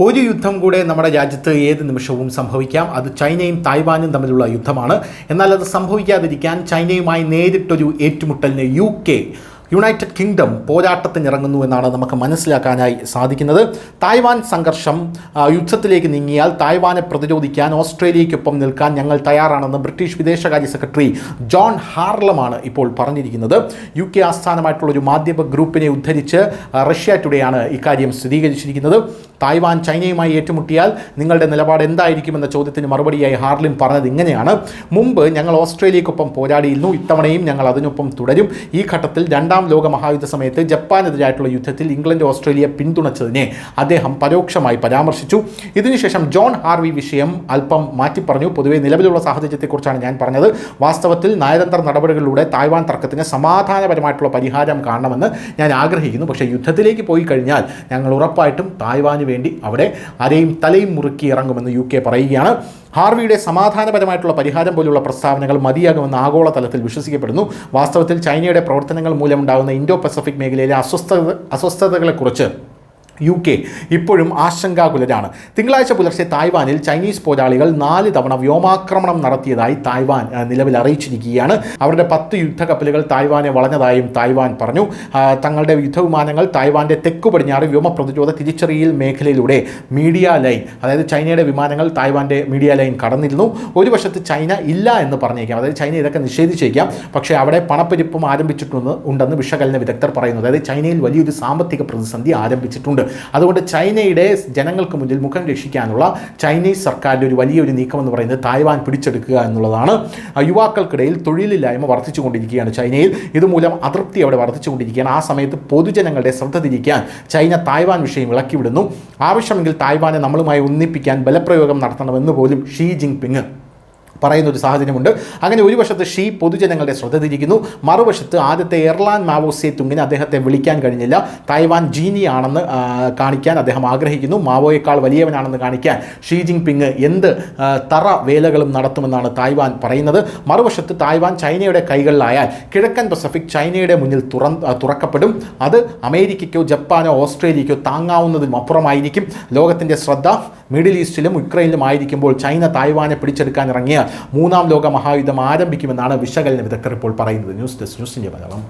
ഒരു യുദ്ധം കൂടെ നമ്മുടെ രാജ്യത്ത് ഏത് നിമിഷവും സംഭവിക്കാം. അത് ചൈനയും തായ്വാനും തമ്മിലുള്ള യുദ്ധമാണ്. എന്നാൽ അത് സംഭവിക്കാതിരിക്കാൻ ചൈനയുമായി നേരിട്ടൊരു ഏറ്റുമുട്ടലിന് യുണൈറ്റഡ് കിങ്ഡം പോരാട്ടത്തിനിറങ്ങുന്നു എന്നാണ് നമുക്ക് മനസ്സിലാക്കാനായി സാധിക്കുന്നത്. തായ്വാൻ സംഘർഷം യുദ്ധത്തിലേക്ക് നീങ്ങിയാൽ തായ്വാനെ പ്രതിരോധിക്കാൻ ഓസ്ട്രേലിയയ്ക്കൊപ്പം നിൽക്കാൻ ഞങ്ങൾ തയ്യാറാണെന്ന് ബ്രിട്ടീഷ് വിദേശകാര്യ സെക്രട്ടറി ജോൺ ഹാർലമാണ് ഇപ്പോൾ പറഞ്ഞിരിക്കുന്നത്. UK ആസ്ഥാനമായിട്ടുള്ളൊരു മാധ്യമ ഗ്രൂപ്പിനെ ഉദ്ധരിച്ച് റഷ്യ ടുഡേയാണ് ഇക്കാര്യം സ്ഥിരീകരിച്ചിരിക്കുന്നത്. തായ്വാൻ ചൈനയുമായി ഏറ്റുമുട്ടിയാൽ നിങ്ങളുടെ നിലപാട് എന്തായിരിക്കുമെന്ന ചോദ്യത്തിന് മറുപടിയായി ഹാർലിൻ പറഞ്ഞത് ഇങ്ങനെയാണ്: മുമ്പ് ഞങ്ങൾ ഓസ്ട്രേലിയയ്ക്കൊപ്പം പോരാടിയിരുന്നു, ഇത്തവണയും ഞങ്ങൾ അതിനൊപ്പം തുടരും. ഈ ഘട്ടത്തിൽ രണ്ടാം ലോക മഹായുദ്ധ സമയത്ത് ജപ്പാനെതിരായിട്ടുള്ള യുദ്ധത്തിൽ ഇംഗ്ലണ്ട് ഓസ്ട്രേലിയ പിന്തുണച്ചതിനെ അദ്ദേഹം പരോക്ഷമായി പരാമർശിച്ചു. ഇതിനുശേഷം ജോൺ ഹാർവി വിഷയം അല്പം മാറ്റിപ്പറഞ്ഞു. പൊതുവെ നിലവിലുള്ള സാഹചര്യത്തെക്കുറിച്ചാണ് ഞാൻ പറഞ്ഞത്. വാസ്തവത്തിൽ നയതന്ത്ര നടപടികളിലൂടെ തായ്വാൻ തർക്കത്തിന് സമാധാനപരമായിട്ടുള്ള പരിഹാരം കാണണമെന്ന് ഞാൻ ആഗ്രഹിക്കുന്നു. പക്ഷേ യുദ്ധത്തിലേക്ക് പോയി കഴിഞ്ഞാൽ ഞങ്ങൾ ഉറപ്പായിട്ടും തായ്വാന് വേണ്ടി അവിടെ അരയും തലയും മുറുക്കി ഇറങ്ങുമെന്ന് UK പറയുകയാണ്. ഹാർവിയുടെ സമാധാനപരമായിട്ടുള്ള പരിഹാരം പോലുള്ള പ്രസ്താവനകൾ മതിയാകുമെന്ന് ആഗോളതലത്തിൽ വിശ്വസിക്കപ്പെടുന്നു. വാസ്തവത്തിൽ ചൈനയുടെ പ്രവർത്തനങ്ങൾ മൂലമുണ്ടാകുന്ന ഇൻഡോ പസഫിക് മേഖലയിലെ അസ്വസ്ഥതകളെക്കുറിച്ച് UK ഇപ്പോഴും ആശങ്കാകുലരാണ്. തിങ്കളാഴ്ച പുലർച്ചെ തായ്വാനിൽ ചൈനീസ് പോരാളികൾ 4 തവണ വ്യോമാക്രമണം നടത്തിയതായി തായ്വാൻ നിലവിൽ അറിയിച്ചിരിക്കുകയാണ്. അവരുടെ 10 യുദ്ധക്കപ്പലുകൾ തായ്വാനെ വളഞ്ഞതായും തായ്വാൻ പറഞ്ഞു. തങ്ങളുടെ യുദ്ധവിമാനങ്ങൾ തായ്വാന്റെ തെക്കു പടിഞ്ഞാറ് വ്യോമ പ്രതിരോധ തിരിച്ചറിയൽ മേഖലയിലൂടെ മീഡിയ ലൈൻ, അതായത് ചൈനയുടെ വിമാനങ്ങൾ തായ്വാന്റെ മീഡിയ ലൈൻ കടന്നിരുന്നു. ഒരു വശത്ത് ചൈന ഇല്ല എന്ന് പറഞ്ഞേക്കാം, അതായത് ചൈന ഇതൊക്കെ നിഷേധിച്ചേക്കാം. പക്ഷേ അവിടെ പണപ്പെരുപ്പം ആരംഭിച്ചിട്ടുണ്ടെന്ന് വിശകലന വിദഗ്ധർ പറയുന്നു. അതായത് ചൈനയിൽ വലിയൊരു സാമ്പത്തിക പ്രതിസന്ധി ആരംഭിച്ചിട്ടുണ്ട്. അതുകൊണ്ട് ചൈനയുടെ ജനങ്ങൾക്ക് മുന്നിൽ മുഖം രക്ഷിക്കാനുള്ള ചൈനീസ് സർക്കാരിൻ്റെ ഒരു വലിയൊരു നീക്കമെന്ന് പറയുന്നത് തായ്വാൻ പിടിച്ചെടുക്കുക എന്നുള്ളതാണ്. യുവാക്കൾക്കിടയിൽ തൊഴിലില്ലായ്മ വർദ്ധിച്ചുകൊണ്ടിരിക്കുകയാണ് ചൈനയിൽ. ഇതുമൂലം അതൃപ്തി അവിടെ വർദ്ധിച്ചുകൊണ്ടിരിക്കുകയാണ്. ആ സമയത്ത് പൊതുജനങ്ങളുടെ ശ്രദ്ധ തിരിക്കാൻ ചൈന തായ്വാൻ വിഷയം ഇളക്കിവിടുന്നു. ആവശ്യമെങ്കിൽ തായ്വാനെ നമ്മളുമായി ഒന്നിപ്പിക്കാൻ ബലപ്രയോഗം നടത്തണമെന്ന് പോലും ഷീ ജിൻപിങ് പറയുന്നൊരു സാഹചര്യമുണ്ട്. അങ്ങനെ ഒരു വശത്ത് ഷീ പൊതുജനങ്ങളുടെ ശ്രദ്ധ തിരിക്കുന്നു, മറുവശത്ത് ആദ്യത്തെ എയർലാൻ മാവോ സേ തുങ്ങിന് അദ്ദേഹത്തെ വിളിക്കാൻ കഴിഞ്ഞില്ല. തായ്വാൻ ജീനിയാണെന്ന് കാണിക്കാൻ അദ്ദേഹം ആഗ്രഹിക്കുന്നു. മാവോയേക്കാൾ വലിയവനാണെന്ന് കാണിക്കാൻ ഷീ ജിൻപിങ് എന്ത് തറ വേലകളും നടത്തുമെന്നാണ് തായ്വാൻ പറയുന്നത്. മറുവശത്ത് തായ്വാൻ ചൈനയുടെ കൈകളിലായാൽ കിഴക്കൻ പസഫിക് ചൈനയുടെ മുന്നിൽ തുറക്കപ്പെടും. അത് അമേരിക്കയ്ക്കോ ജപ്പാനോ ഓസ്ട്രേലിയയ്ക്കോ താങ്ങാവുന്നതിനും അപ്പുറമായിരിക്കും. ലോകത്തിൻ്റെ ശ്രദ്ധ മിഡിൽ ഈസ്റ്റിലും യുക്രൈനിലും ആയിരിക്കുമ്പോൾ ചൈന തായ്വാനെ പിടിച്ചെടുക്കാൻ ഇറങ്ങിയ 3ാം ലോക മഹായുദ്ധം ആരംഭിക്കുമെന്നാണ് വിശകലന വിദഗ്ധർ ഇപ്പോൾ പറയുന്നത്. News desk, news India Malayalam.